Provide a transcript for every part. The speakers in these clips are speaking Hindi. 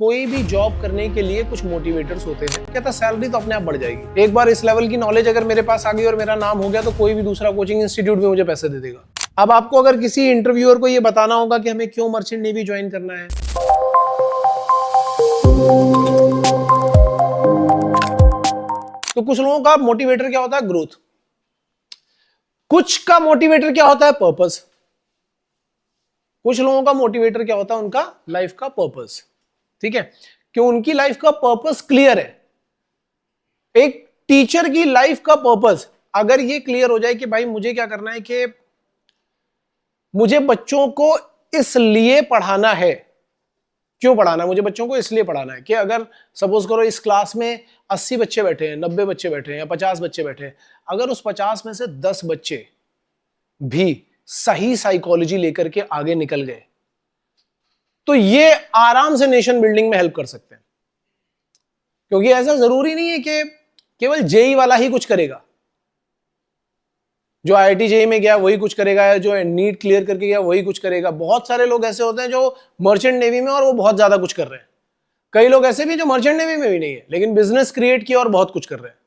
कोई भी जॉब करने के लिए कुछ मोटिवेटर्स होते हैं। कहता सैलरी तो अपने आप बढ़ जाएगी, एक बार इस लेवल की नॉलेज अगर मेरे पास आ गई और मेरा नाम हो गया तो कोई भी दूसरा कोचिंग इंस्टीट्यूट भी मुझे पैसे दे देगा। अब आपको अगर किसी इंटरव्यूअर को ये बताना होगा कि हमें क्यों मर्चेंट नेवी ज्वाइन करना है, तो कुछ लोगों का मोटिवेटर क्या होता है, ग्रोथ। कुछ का मोटिवेटर क्या होता है, पर्पस। कुछ लोगों का मोटिवेटर क्या होता है, उनका लाइफ का पर्पस। ठीक है, कि उनकी लाइफ का पर्पस क्लियर है। एक टीचर की लाइफ का पर्पस अगर ये क्लियर हो जाए कि भाई मुझे क्या करना है, कि मुझे बच्चों को इसलिए पढ़ाना है। क्यों पढ़ाना है मुझे बच्चों को, इसलिए पढ़ाना है कि अगर सपोज करो इस क्लास में 80 बच्चे बैठे हैं, 90 बच्चे बैठे हैं या 50 बच्चे बैठे हैं, अगर उस 50 में से 10 बच्चे भी सही साइकोलॉजी लेकर के आगे निकल गए तो ये आराम से नेशन बिल्डिंग में हेल्प कर सकते हैं। क्योंकि ऐसा जरूरी नहीं है कि केवल जेई वाला ही कुछ करेगा। जो आईआईटी जेई में गया वही कुछ करेगा, जो नीट क्लियर करके गया वही कुछ करेगा। बहुत सारे लोग ऐसे होते हैं जो मर्चेंट नेवी में और वो बहुत ज्यादा कुछ कर रहे हैं। कई लोग ऐसे भी जो मर्चेंट नेवी में भी नहीं है लेकिन बिजनेस क्रिएट किया और बहुत कुछ कर रहे हैं।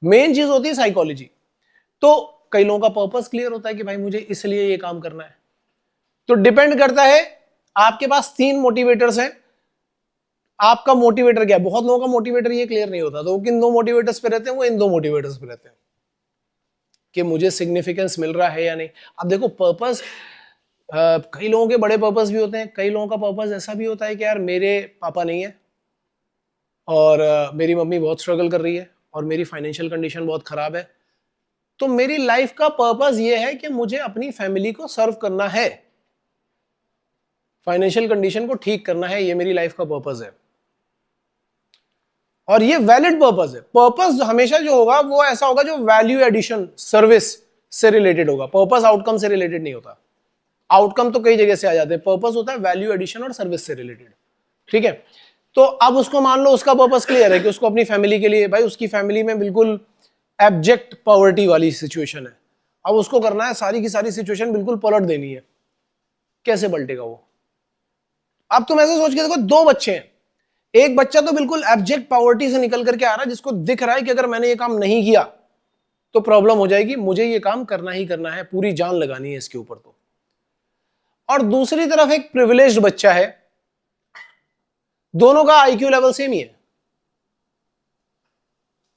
मेन चीज होती है साइकोलॉजी। तो कई लोगों का पर्पस क्लियर होता है कि भाई मुझे इसलिए ये काम करना है। तो डिपेंड करता है, आपके पास 3 मोटिवेटर्स हैं, आपका मोटिवेटर क्या है। बहुत लोगों का मोटिवेटर ये क्लियर नहीं होता, तो वो किन 2 मोटिवेटर्स पे रहते हैं, वो इन 2 मोटिवेटर्स पे रहते हैं कि मुझे सिग्निफिकेंस मिल रहा है या नहीं। अब देखो पर्पस, कई लोगों के बड़े पर्पस भी होते हैं, कई लोगों का पर्पस ऐसा भी होता है कि यार मेरे पापा नहीं है और मेरी मम्मी बहुत स्ट्रगल कर रही है और मेरी फाइनेंशियल कंडीशन बहुत खराब है, तो मेरी लाइफ का पर्पस ये है कि मुझे अपनी फैमिली को सर्व करना है, फाइनेंशियल कंडीशन को ठीक करना है, ये मेरी लाइफ का पर्पस है। और ये वैलिड पर्पस है। पर्पस हमेशा जो होगा वो ऐसा होगा जो वैल्यू एडिशन सर्विस से रिलेटेड होगा। पर्पस आउटकम से रिलेटेड नहीं होता। आउटकम तो कई जगह से आ जाते हैं, पर्पस होता है वैल्यू एडिशन और सर्विस से रिलेटेड। ठीक है, तो अब उसको मान लो उसका पर्पस क्लियर है कि उसको अपनी फैमिली के लिए, भाई उसकी फैमिली में बिल्कुल एब्जेक्ट पॉवर्टी वाली सिचुएशन है, अब उसको करना है सारी की सारी सिचुएशन बिल्कुल पलट देनी है। कैसे पलटेगा वो? अब तुम ऐसे सोच के देखो, 2 बच्चे हैं, एक बच्चा तो बिल्कुल एब्जेक्ट पॉवर्टी से निकल करके आ रहा है, जिसको दिख रहा है कि अगर मैंने ये काम नहीं किया तो प्रॉब्लम हो जाएगी, मुझे ये काम करना ही करना है, पूरी जान लगानी है इसके ऊपर। तो और दूसरी तरफ एक प्रिविलेज्ड बच्चा है, दोनों का आईक्यू लेवल सेम ही है।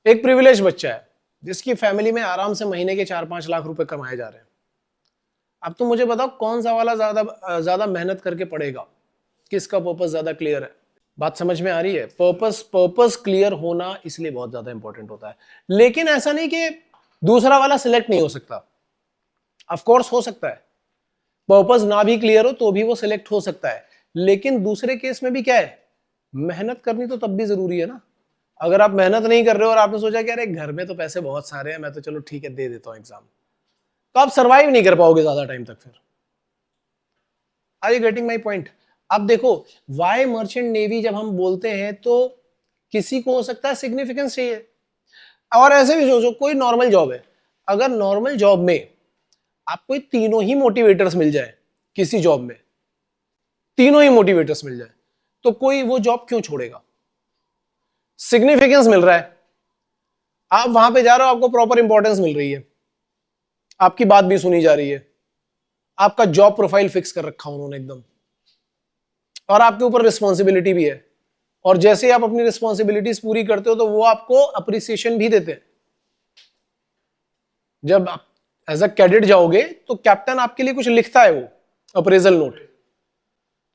एक प्रिविलेज्ड बच्चा है जिसकी फैमिली में आराम से महीने के 4-5 लाख रुपए कमाए जा रहे हैं। अब तुम मुझे बताओ कौन सा वाला ज्यादा मेहनत करके पढ़ेगा, किसका पर्पस ज्यादा क्लियर है? बात समझ में आ रही है? पर्पस क्लियर होना इसलिए बहुत ज्यादा इंपॉर्टेंट होता है। लेकिन ऐसा नहीं कि दूसरा वाला सिलेक्ट नहीं हो सकता, ऑफ कोर्स हो सकता है। पर्पस ना भी क्लियर हो तो भी वो सिलेक्ट हो सकता है। लेकिन दूसरे केस में भी क्या है, मेहनत करनी तो तब भी जरूरी है ना। अगर आप मेहनत नहीं कर रहे हो और आपने सोचा कि अरे घर में तो पैसे बहुत सारे हैं, मैं तो चलो ठीक है दे देता हूं एग्जाम, तो आप सर्वाइव नहीं कर पाओगे ज्यादा टाइम तक। फिर are you getting my point? अब देखो, वाई मर्चेंट नेवी जब हम बोलते हैं तो किसी को हो सकता है सिग्निफिकेंस चाहिए। और ऐसे भी सोचो कोई नॉर्मल जॉब है, अगर नॉर्मल जॉब में आपको तीनों ही मोटिवेटर्स मिल जाए, किसी जॉब में तीनों ही मोटिवेटर्स मिल जाए, तो कोई वो जॉब क्यों छोड़ेगा? सिग्निफिकेंस मिल रहा है, आप वहां पे जा रहे हो, आपको प्रॉपर इंपॉर्टेंस मिल रही है, आपकी बात भी सुनी जा रही है, आपका जॉब प्रोफाइल फिक्स कर रखा उन्होंने एकदम, और आपके ऊपर रिस्पॉन्सिबिलिटी भी है। और जैसे ही आप अपनी रिस्पॉन्सिबिलिटीज पूरी करते हो तो वो आपको अप्रिसिएशन भी देते हैं। जब आप एज अ कैडेट जाओगे तो कैप्टन आपके लिए कुछ लिखता है, वो अप्रेजल नोट।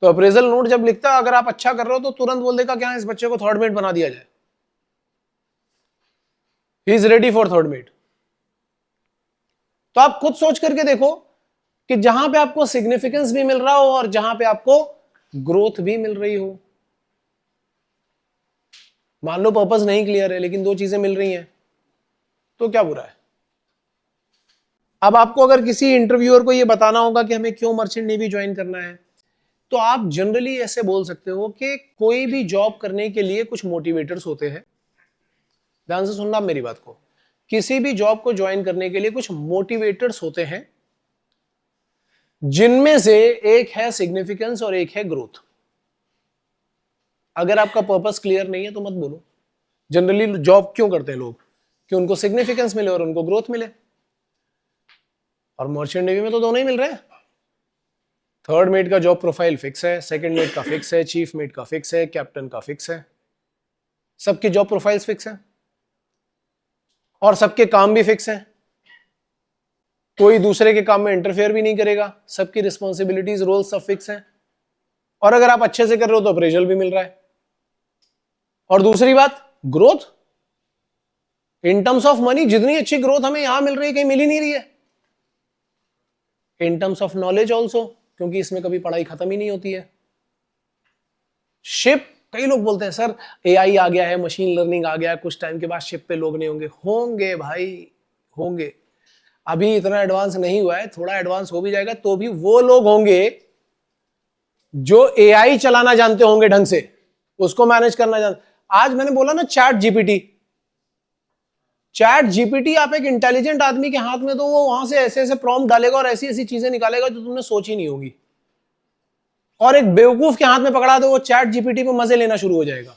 तो अप्रेजल नोट जब लिखता है, अगर आप अच्छा कर रहे हो तो तुरंत बोल देगा क्या इस बच्चे को थर्ड मेट बना दिया जाए, he is ready for third mate. तो आप खुद सोच करके देखो कि जहां पे आपको सिग्निफिकेंस भी मिल रहा हो और जहां पे आपको ग्रोथ भी मिल रही हो। मान लो पर्पस नहीं क्लियर है लेकिन 2 चीजें मिल रही हैं, तो क्या बुरा है? अब आपको अगर किसी इंटरव्यूअर को यह बताना होगा कि हमें क्यों मर्चेंट नेवी ज्वाइन करना है, तो आप जनरली ऐसे बोल सकते हो कि कोई भी जॉब करने के लिए कुछ मोटिवेटर्स होते हैं। ध्यान से सुनना मेरी बात को, किसी भी जॉब को ज्वाइन करने के लिए कुछ मोटिवेटर्स होते हैं, जिनमें से एक है सिग्निफिकेंस और एक है ग्रोथ। अगर आपका पर्पस क्लियर नहीं है तो मत बोलो। जनरली जॉब क्यों करते हैं लोग? कि उनको सिग्निफिकेंस मिले और उनको ग्रोथ मिले, और मर्चेंट नेवी में तो दोनों ही मिल रहे हैं। थर्ड मेट का जॉब प्रोफाइल फिक्स है, सेकंड मेट का फिक्स है, चीफ मेट का फिक्स है, कैप्टन का फिक्स है, सबके जॉब प्रोफाइल्स फिक्स है और सबके काम भी फिक्स है। कोई दूसरे के काम में इंटरफेयर भी नहीं करेगा, सबकी रिस्पॉन्सिबिलिटीज रोल सब फिक्स है, और अगर आप अच्छे से कर रहे हो तो अप्रेजल भी मिल रहा है। और दूसरी बात, growth in terms of money, जितनी अच्छी ग्रोथ हमें यहां मिल रही है कहीं मिल ही नहीं रही है। In terms of knowledge also, क्योंकि इसमें कभी पढ़ाई खत्म ही नहीं होती है। शिप, कई लोग बोलते हैं सर एआई आ गया है, मशीन लर्निंग आ गया है, कुछ टाइम के बाद शिप पे लोग नहीं होंगे। होंगे भाई, होंगे। अभी इतना एडवांस नहीं हुआ है, थोड़ा एडवांस हो भी जाएगा तो भी वो लोग होंगे जो एआई चलाना जानते होंगे ढंग से, उसको मैनेज करना जानते। आज मैंने बोला ना चैट जीपीटी, चैट जीपीटी आप एक इंटेलिजेंट आदमी के हाथ में तो वो वहां से ऐसे ऐसे प्रॉम्प्ट डालेगा और ऐसी ऐसी चीजें निकालेगा जो तुमने सोची नहीं होगी। और एक बेवकूफ के हाथ में पकड़ा दो, वो चैट जीपीटी पे मजे लेना शुरू हो जाएगा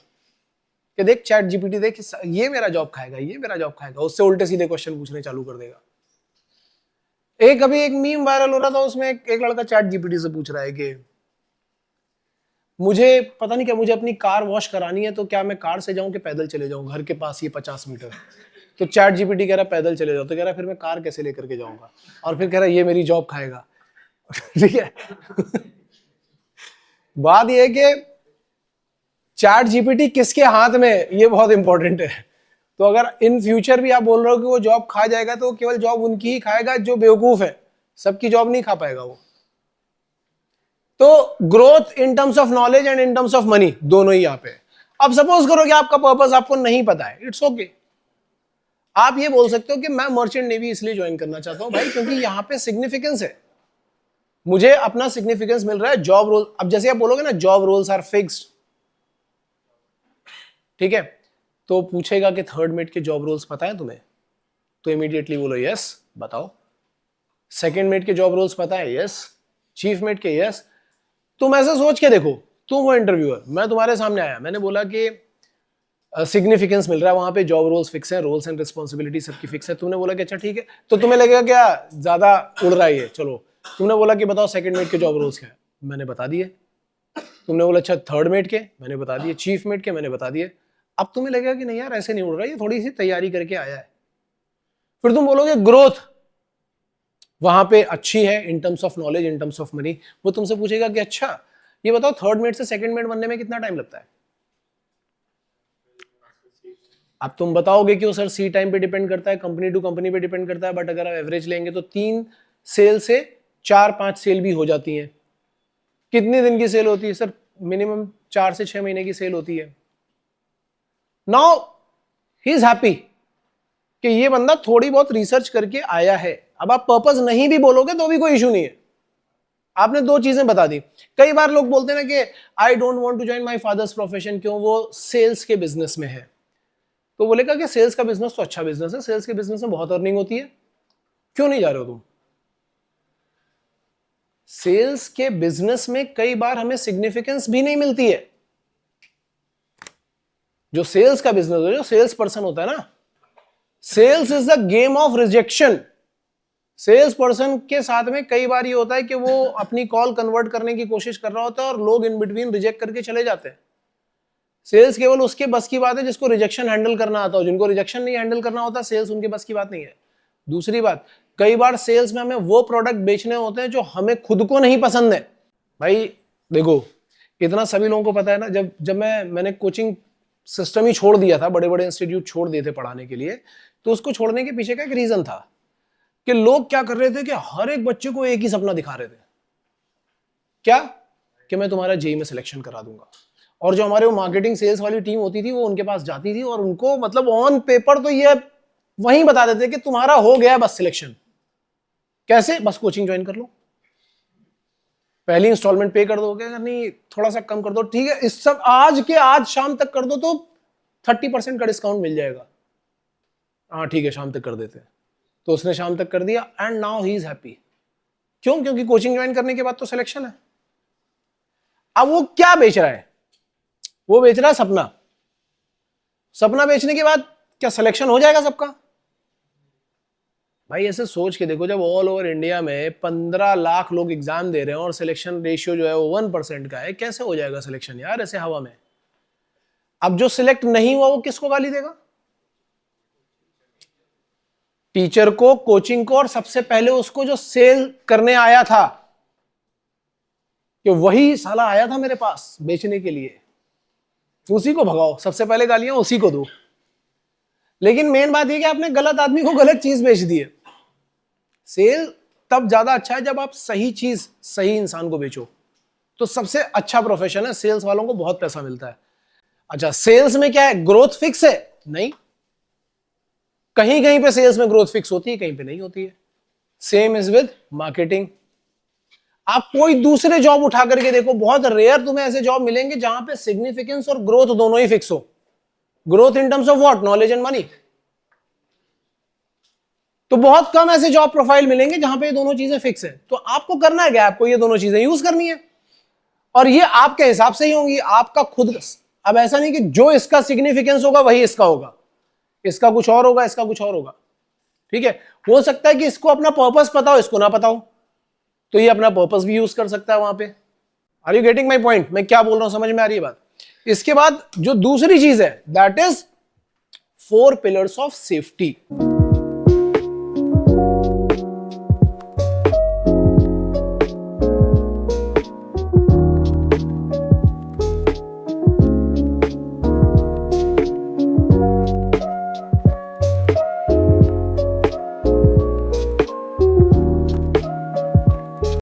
कि देख चैट जीपीटी, देख ये मेरा जॉब खाएगा, ये मेरा जॉब खाएगा, उससे उल्टे सीधे क्वेश्चन पूछने चालू कर देगा। अभी एक मीम वायरल हो रहा था, उसमें एक लड़का चैट जीपीटी से पूछ रहा है कि मुझे पता नहीं क्या, मुझे अपनी कार वॉश करानी है तो क्या मैं कार से जाऊं कि पैदल चले जाऊं, घर के पास ये 50 मीटर। तो चैट जीपीटी कह रहा पैदल चले जाओ, तो कह रहा फिर मैं कार कैसे लेकर के जाऊंगा, और फिर कह रहा ये मेरी जॉब खाएगा। ठीक है। बात यह है कि चैट जीपीटी किसके हाथ में, ये बहुत इंपॉर्टेंट है। तो अगर इन फ्यूचर भी आप बोल रहे हो कि वो जॉब खा जाएगा, तो केवल जॉब उनकी ही खाएगा जो बेवकूफ है, सबकी जॉब नहीं खा पाएगा वो। तो growth in terms of knowledge and in terms of money, दोनों ही यहाँ पे। अब सपोज करो कि आपका पर्पस आपको नहीं पता है, इट्स ओके। आप ये बोल सकते हो कि मैं मर्चेंट नेवी इसलिए ज्वाइन करना चाहता हूं भाई क्योंकि यहां पे सिग्निफिकेंस है, मुझे अपना सिग्निफिकेंस मिल रहा है, जॉब रोल। अब जैसे आप बोलोगे ना जॉब रोल्स आर फिक्स्ड, ठीक है, तो पूछेगा कि थर्ड मेट के जॉब रोल्स पता है तुम्हें, तो इमीडिएटली बोलो यस, बताओ। सेकंड मेट के जॉब रोल्स पता है, यस। चीफ मेट के, यस। तुम ऐसा सोच के देखो, तुम वो इंटरव्यूअर, मैं तुम्हारे सामने आया, मैंने बोला कि सिग्निफिकेंस मिल रहा है वहां पे, जॉब रोल्स फिक्स है, रोल्स एंड रिस्पॉन्सिबिलिटी सबकी फिक्स है। तुमने बोला कि अच्छा ठीक है, तो तुम्हें लगेगा क्या ज्यादा उड़ रहा है ये, चलो। तुमने बोला कि बताओ सेकंड मेट के जॉब रोल्स क्या है, मैंने बता दिए। तुमने बोला अच्छा थर्ड मेट के, मैंने बता दिए। चीफ मेट के, मैंने बता दिए। अब तुम्हें लगेगा कि नहीं यार ऐसे नहीं उड़ रहा, ये थोड़ी सी तैयारी करके आया है। फिर तुम बोलोगे ग्रोथ वहां पे अच्छी है in terms of knowledge, in terms of money. वो तुमसे पूछेगा कि अच्छा ये बताओ थर्ड मेट से सेकंड मेट बनने में कितना टाइम लगता है। अब तुम बताओगे कि वो सर सी टाइम पे डिपेंड करता है, कंपनी टू कंपनी पे डिपेंड करता है, बट अगर आप एवरेज लेंगे तो 3 सेल से 4-5 सेल भी हो जाती हैं। कितने दिन की सेल होती है सर? मिनिमम 4 से 6 महीने की सेल होती है। नाउ ही इज हैप्पी कि ये बंदा थोड़ी बहुत रिसर्च करके आया है। अब आप पर्पस नहीं भी बोलोगे तो भी कोई इशू नहीं है, आपने 2 चीजें बता दी। कई बार लोग बोलते हैं ना कि I don't want to join my father's profession, क्यों? वो सेल्स के बिजनेस में है। तो बोलेगा कि सेल्स का बिजनेस तो अच्छा बिजनेस है, सेल्स के बिजनेस में बहुत अर्निंग होती है, क्यों नहीं जा रहे हो तुम? सेल्स के बिजनेस में कई बार हमें सिग्निफिकेंस भी नहीं मिलती है। जो सेल्स का बिजनेस है, जो सेल्स पर्सन होता है ना, sales is the game of rejection. Sales person के साथ में कई बार ये होता है कि वो अपनी कॉल कन्वर्ट करने की कोशिश कर रहा होता है और लोग इन बिटवीन रिजेक्ट करके चले जाते हैं। सेल्स केवल उसके बस की बात है जिसको रिजेक्शन हैंडल करना आता हो, जिनको रिजेक्शन नहीं हैंडल करना होता, सेल्स उनके बस की बात नहीं है। दूसरी बात, कई बार सेल्स में हमें वो प्रोडक्ट बेचने होते हैं जो हमें खुद को नहीं पसंद है। भाई देखो, इतना सभी लोगों को पता है ना, जब मैंने कोचिंग सिस्टम ही छोड़ दिया था, बड़े बड़े इंस्टीट्यूट छोड़ दिए थे पढ़ाने के लिए, तो उसको छोड़ने के पीछे का एक रीजन था कि लोग क्या कर रहे थे कि हर एक बच्चे को एक ही सपना दिखा रहे थे, क्या? कि मैं तुम्हारा जेईई में सिलेक्शन करा दूंगा। और जो हमारे वो मार्केटिंग सेल्स वाली टीम होती थी वो उनके पास जाती थी और उनको मतलब ऑन पेपर तो ये वहीं बता देते कि तुम्हारा हो गया बस सिलेक्शन। कैसे? बस कोचिंग ज्वाइन कर लो, पहली इंस्टॉलमेंट पे कर दो, क्या नहीं थोड़ा सा कम कर दो, ठीक है, इस सब आज के आज शाम तक कर दो तो 30% का डिस्काउंट मिल जाएगा। हाँ ठीक है, शाम तक कर देते हैं। तो उसने शाम तक कर दिया and now he is happy. क्यों? क्योंकि कोचिंग ज्वाइन करने के बाद तो सिलेक्शन है। अब वो क्या बेच रहा है? वो बेच रहा है सपना। सपना बेचने के बाद क्या सिलेक्शन हो जाएगा सबका? भाई ऐसे सोच के देखो, जब ऑल ओवर इंडिया में 15 लाख लोग एग्जाम दे रहे हैं और सिलेक्शन रेशियो जो है वो 1% का है, कैसे हो जाएगा सिलेक्शन यार ऐसे हवा में? अब जो सिलेक्ट नहीं हुआ वो किसको गाली देगा? टीचर को, कोचिंग को, और सबसे पहले उसको जो सेल करने आया था, कि वही साला आया था मेरे पास बेचने के लिए, उसी को भगाओ, सबसे पहले गालियां उसी को दो। लेकिन मेन बात यह कि आपने गलत आदमी को गलत चीज बेच दी है। सेल तब ज्यादा अच्छा है जब आप सही चीज सही इंसान को बेचो। तो सबसे अच्छा प्रोफेशन है, सेल्स वालों को बहुत पैसा मिलता है। अच्छा, सेल्स में क्या है, ग्रोथ फिक्स है? नहीं, कहीं कहीं पे सेल्स में ग्रोथ फिक्स होती है, कहीं पे नहीं होती है। Same is with marketing. आप कोई दूसरे जॉब उठा करके देखो, बहुत रेयर तुम्हें ऐसे जॉब मिलेंगे जहां पे सिग्निफिकेंस और ग्रोथ दोनों ही फिक्स हो। Growth in terms of what? Knowledge and money. तो बहुत कम ऐसे जॉब प्रोफाइल मिलेंगे जहां पे ये दोनों चीजें फिक्स है। तो आपको करना है क्या? आपको ये दोनों चीजें यूज करनी है, और ये आपके हिसाब से ही होंगी, आपका खुद। अब ऐसा नहीं कि जो इसका सिग्निफिकेंस होगा वही इसका होगा, इसका कुछ और होगा, इसका कुछ और होगा। ठीक है, हो सकता है कि इसको अपना पर्पस पता हो, इसको ना पता हो, तो ये अपना पर्पस भी यूज कर सकता है वहां पे। Are you getting my point? मैं क्या बोल रहा हूं, समझ में आ रही है बात? इसके बाद जो दूसरी चीज है, that is 4 pillars of safety.